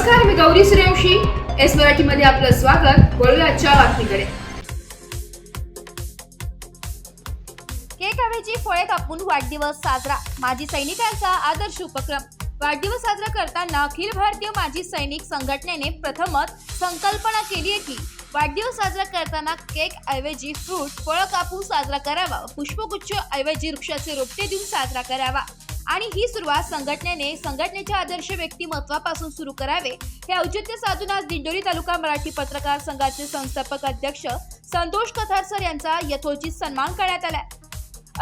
नमस्कार, मी गौरी सूर्यवंशी. एस मराठीमध्ये आपलं स्वागत. वळूया आजच्या बातमीकडे. केक ऐवजी फळे कापून वाढदिवस साजरा. माजी सैनिकांचा आदर्श उपक्रम. वाढदिवस साजरा करताना अखिल भारतीय माजी सैनिक संघटनेने प्रथमच संकल्पना केली आहे की वाढदिवस साजरा करताना केक ऐवजी फळ कापून साजरा करावा, पुष्पगुच्छ ऐवजी वृक्षाचे रोपटे देऊन साजरा करावा आणि ही सुरुवात संघटनेच्या आदर्श व्यक्तिमत्वापासून सुरू करावे. हे औचित्य साधून आज दिंडोरी तालुका मराठी पत्रकार संघाचे संस्थापक अध्यक्ष संतोष कथार सर यांचा यथोचित सन्मान करण्यात आला.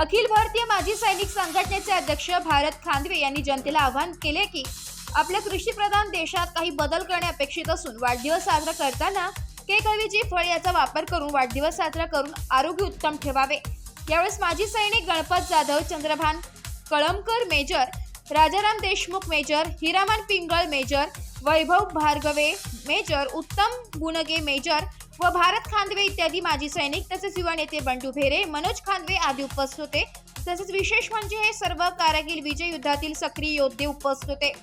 अखिल भारतीय माजी सैनिक संघटनेचे अध्यक्ष भारत खांदवे यांनी जनतेला आवाहन केले की आपल्या कृषीप्रधान देशात काही बदल करणे अपेक्षित असून वाढदिवस साजरा करताना केक ऐवजी फळ याचा वापर करून वाढदिवस साजरा करून आरोग्य उत्तम ठेवावे. यावेळेस माजी सैनिक Ganpat Jadhav, Chandrabhan Kalamkar major, Rajaram Deshmukh major, Hiraman Pingal major, Vaibhav Bhargave major, Uttam Gunge major व भारत खांदवे इत्यादी माजी सैनिक तसेच युवा नेते बंडू भेरे, मनोज खांदवे आदी उपस्थित होते. तसेच विशेष म्हणजे हे सर्व कारगिल विजय युद्धातील सक्रिय योद्धे उपस्थित होते.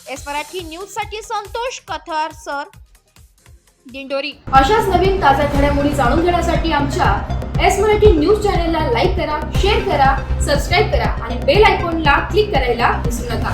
एस मराठी न्यूज साठी संतोष कथार सर, दिंडोरी. अशाच नवीन ताज्या घडामोडी जाणून घेण्यासाठी आमच्या एस मराठी न्यूज चॅनलला लाईक करा, शेअर करा, सबस्क्राईब करा आणि बेल आयकॉनला क्लिक करायला विसरू नका.